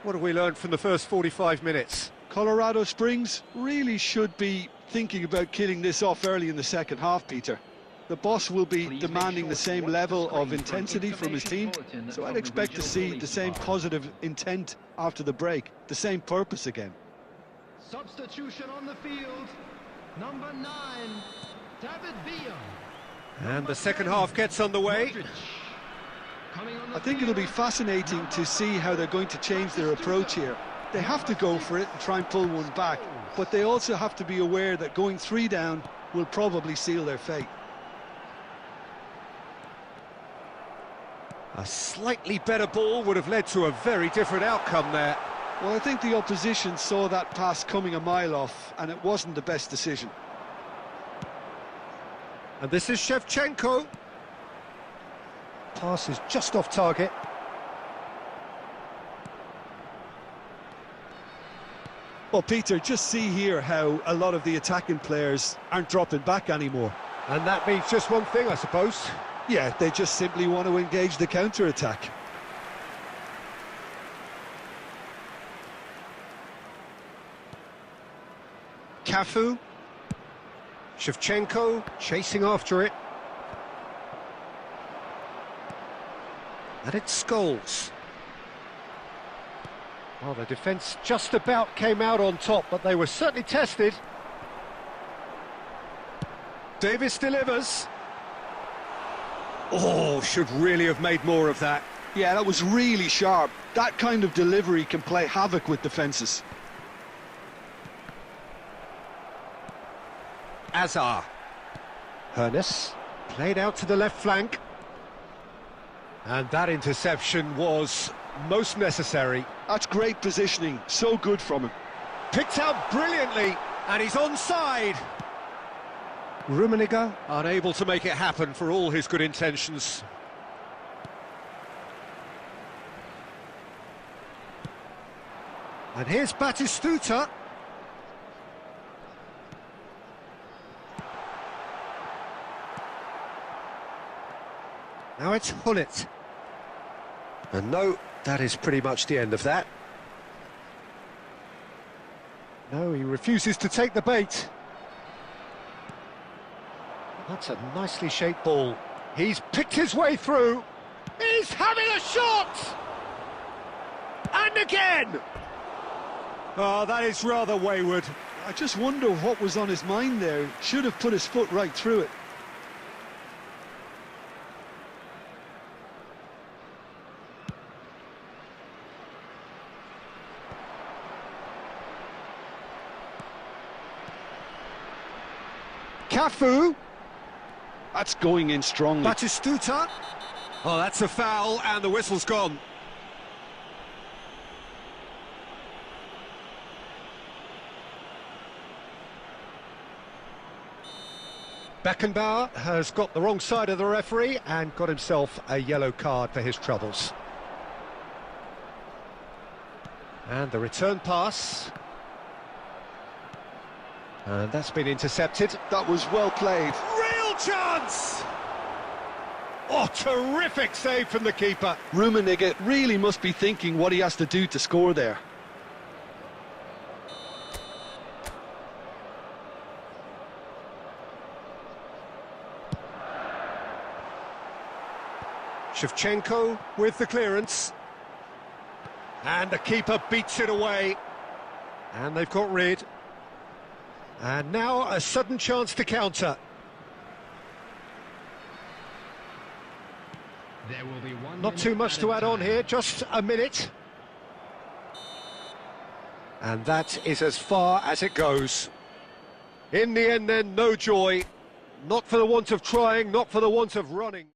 What have we learned from the first 45 minutes? Colorado Springs really should be thinking about killing this off early in the second half, Peter. The boss will be demanding the same level of intensity from his team, so I'd expect to see the same positive intent after the break, the same purpose again. Substitution on the field. Number 9, David Villa. And the second half gets underway. Modric. Coming on the I think it'll be field, fascinating to see how they're going to change their approach here. They have to go for it and try and pull one back, but they also have to be aware that going 3 down will probably seal their fate. A slightly better ball would have led to a very different outcome there. Well, I think the opposition saw that pass coming a mile off, and it wasn't the best decision. And this is Shevchenko. Pass is just off target. Well, Peter, just see here how a lot of the attacking players aren't dropping back anymore. And that means just one thing, I suppose. Yeah, they just simply want to engage the counter-attack. Cafu. Shevchenko chasing after it. And it's Scholes. Well, the defence just about came out on top, but they were certainly tested. Davis delivers. Oh, should really have made more of that. Yeah, that was really sharp. That kind of delivery can play havoc with defences. Azar. Hoeneß played out to the left flank. And that interception was most necessary. That's great positioning, so good from him. Picked out brilliantly, and he's onside. Rummenigge unable to make it happen for all his good intentions. And here's Batistuta. Now it's Hullet. And no, that is pretty much the end of that. No, he refuses to take the bait. That's a nicely shaped ball. He's picked his way through. He's having a shot! And again! Oh, that is rather wayward. I just wonder what was on his mind there. Should have put his foot right through it. Cafu. That's going in strongly. Batistuta. Oh, that's a foul, and the whistle's gone. Beckenbauer has got the wrong side of the referee and got himself a yellow card for his troubles. And the return pass. And that's been intercepted. That was well played. Real chance! Oh, terrific save from the keeper. Rummenigge really must be thinking what he has to do to score there. Shevchenko with the clearance. And the keeper beats it away. And they've got rid. And now a sudden chance to counter. There will be Not too much to add on here, just a minute. And that is as far as it goes. In the end then, no joy. Not for the want of trying, not for the want of running.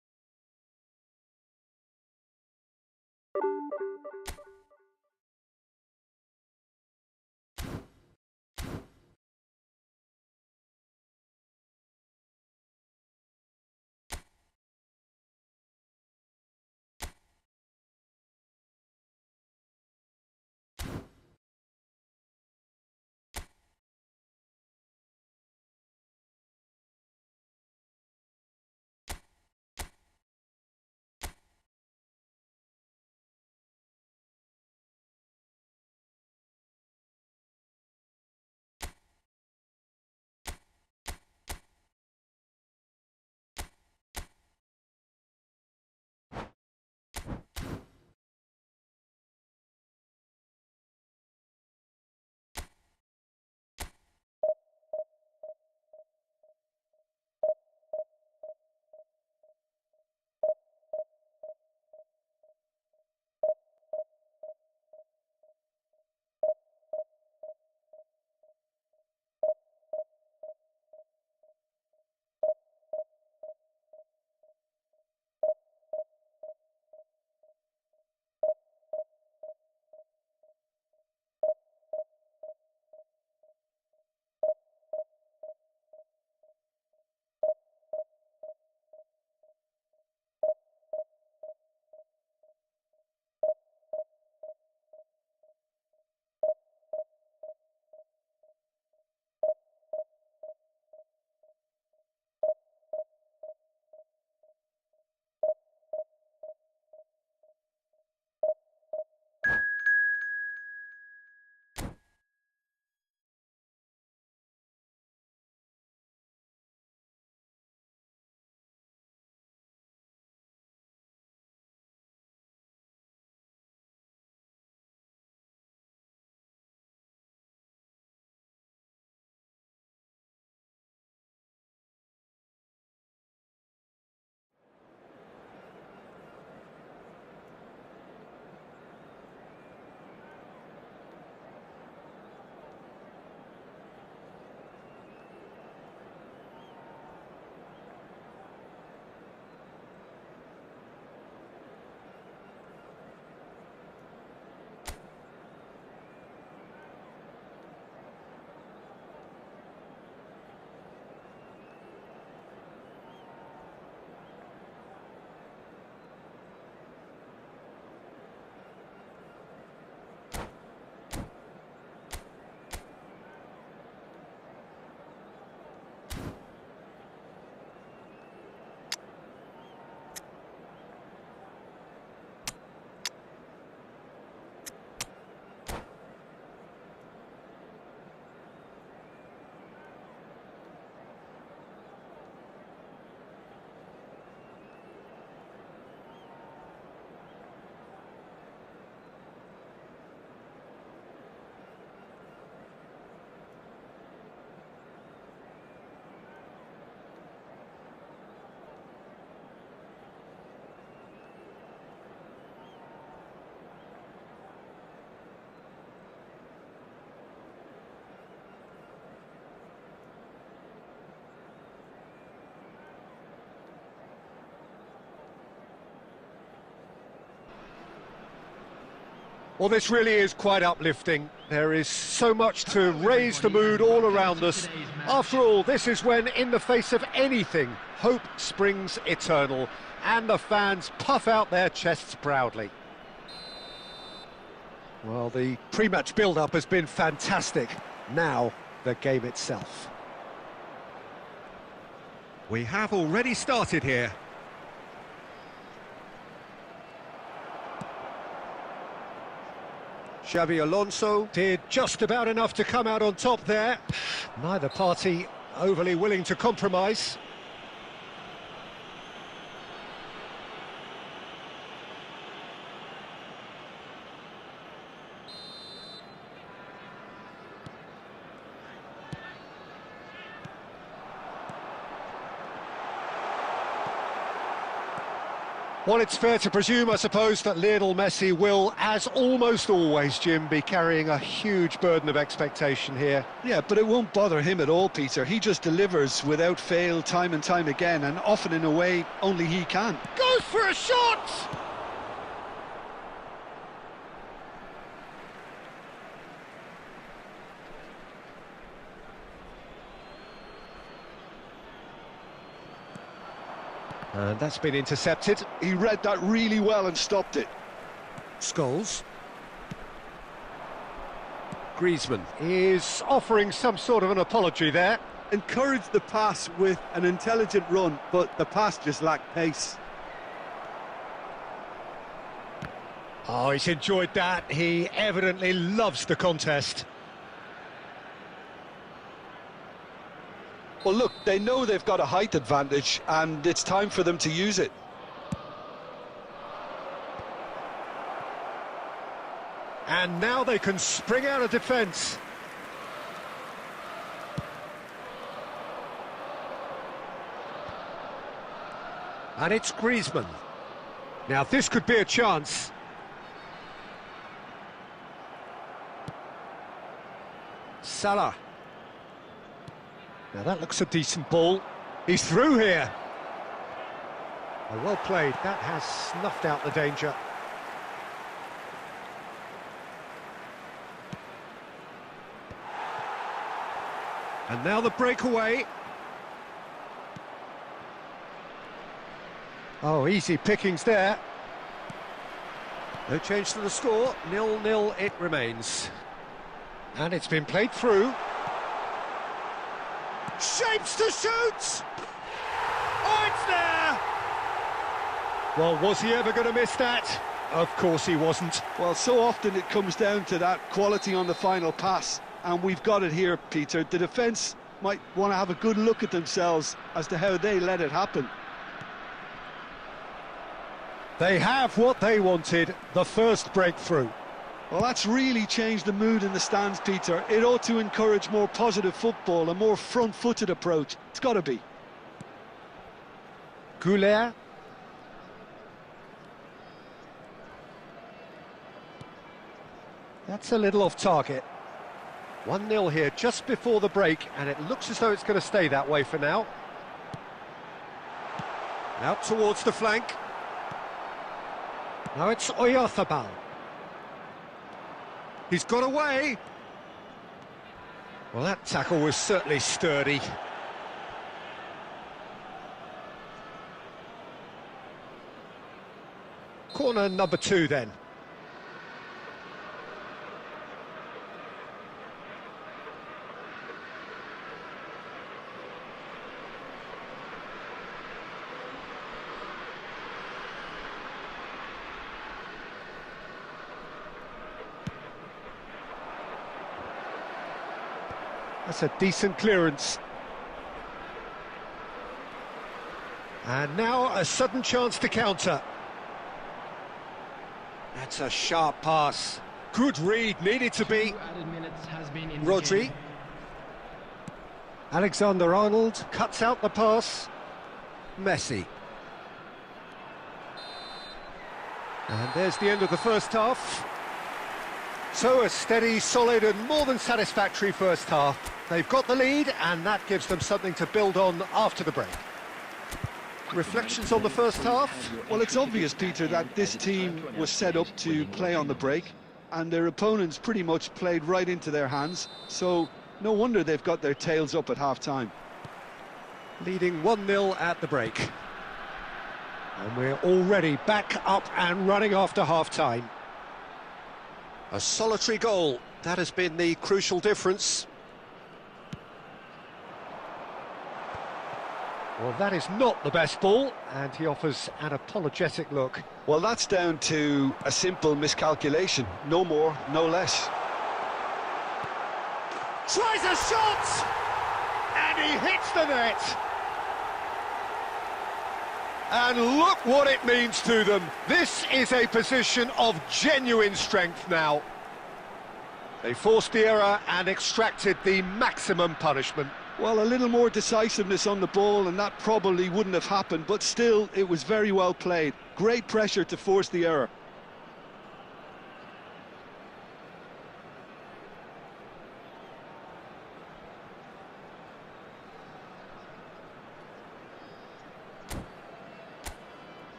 Well, this really is quite uplifting. There is so much to raise the mood all around us. After all, this is when, in the face of anything, hope springs eternal, and the fans puff out their chests proudly. Well, the pre-match build-up has been fantastic. Now, the game itself. We have already started here. Xabi Alonso did just about enough to come out on top there. Neither party overly willing to compromise. Well, it's fair to presume, I suppose, that Lionel Messi will, as almost always, Jim, be carrying a huge burden of expectation here. Yeah, but it won't bother him at all, Peter. He just delivers without fail time and time again, and often in a way only he can. Goes for a shot! And that's been intercepted. He read that really well and stopped it. Scholes. Griezmann is offering some sort of an apology there. Encouraged the pass with an intelligent run, but the pass just lacked pace. Oh, he's enjoyed that. He evidently loves the contest. Well, look, they know they've got a height advantage, and it's time for them to use it. And now they can spring out of defence. And it's Griezmann. Now this could be a chance. Salah. Now that looks a decent ball. He's through here. Oh, well played. That has snuffed out the danger. And now the breakaway. Oh, easy pickings there. No change to the score. 0-0 it remains. And it's been played through. Shapes to shoot! Oh, it's there! Well, was he ever going to miss that? Of course he wasn't. Well, so often it comes down to that quality on the final pass, and we've got it here, Peter. The defence might want to have a good look at themselves as to how they let it happen. They have what they wanted, the first breakthrough. Well, that's really changed the mood in the stands, Peter. It ought to encourage more positive football, a more front-footed approach. It's got to be. Goulet. That's a little off target. 1-0 here just before the break, and it looks as though it's going to stay that way for now. Out towards the flank. Now it's Oyarzabal. He's got away. Well, that tackle was certainly sturdy. Corner number 2 then. That's a decent clearance. And now a sudden chance to counter. That's a sharp pass. Good read, needed to be. 2 added minutes has been Rodri. Alexander-Arnold cuts out the pass. Messi. And there's the end of the first half. So a steady, solid and more than satisfactory first half. They've got the lead and that gives them something to build on after the break. Reflections on the first half? Well, it's obvious, Peter, that this team was set up to play on the break, and their opponents pretty much played right into their hands, so no wonder they've got their tails up at half-time. Leading 1-0 at the break. And we're already back up and running after half-time. A solitary goal, that has been the crucial difference. Well, that is not the best ball, and he offers an apologetic look. Well, that's down to a simple miscalculation, no more, no less. Tries a shot! And he hits the net! And look what it means to them. This is a position of genuine strength now. They forced the error and extracted the maximum punishment. Well, a little more decisiveness on the ball and that probably wouldn't have happened, but still, it was very well played. Great pressure to force the error.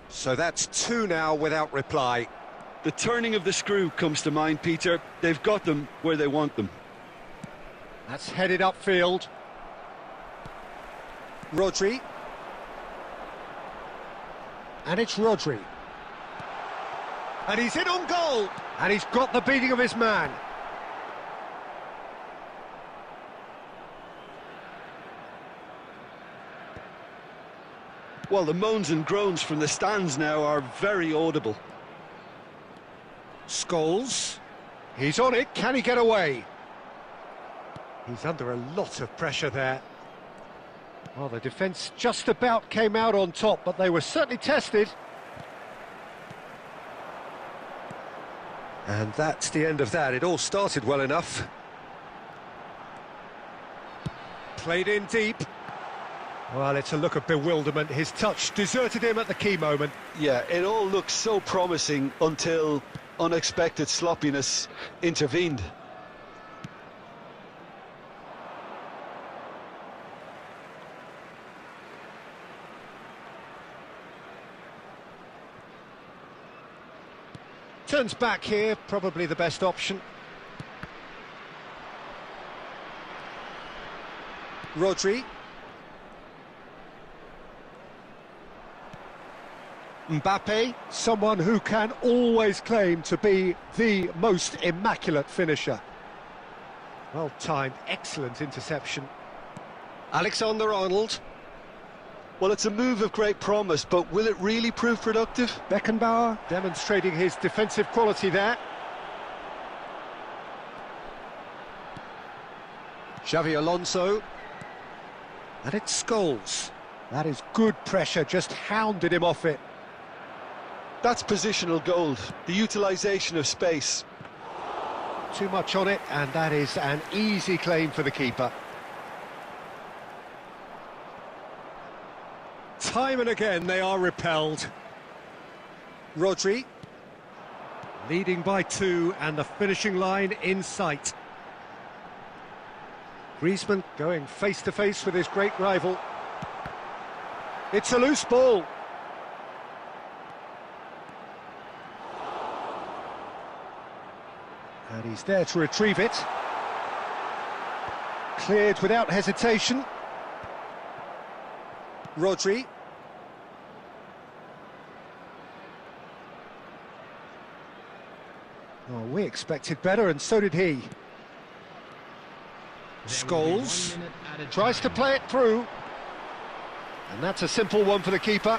So that's 2 now without reply. The turning of the screw comes to mind, Peter. They've got them where they want them. That's headed upfield. Rodri. And it's Rodri. And he's in on goal. And he's got the beating of his man. Well, the moans and groans from the stands now are very audible. Scholes. He's on it. Can he get away? He's under a lot of pressure there. Well, the defence just about came out on top, but they were certainly tested. And that's the end of that. It all started well enough. Played in deep. Well, it's a look of bewilderment. His touch deserted him at the key moment. Yeah, it all looked so promising until unexpected sloppiness intervened. Turns back here, probably the best option. Rodri. Mbappe, someone who can always claim to be the most immaculate finisher. Well timed, excellent interception. Alexander-Arnold. Well, it's a move of great promise, but will it really prove productive? Beckenbauer demonstrating his defensive quality there. Xavi Alonso. And it's Scholes. That is good pressure, just hounded him off it. That's positional gold, the utilisation of space. Too much on it, and that is an easy claim for the keeper. Time and again they are repelled. Rodri. Leading by 2 and the finishing line in sight. Griezmann going face-to-face with his great rival. It's a loose ball. And he's there to retrieve it. Cleared without hesitation. Rodri. Oh, we expected better, and so did he. Scholes tries to play it through. And that's a simple one for the keeper.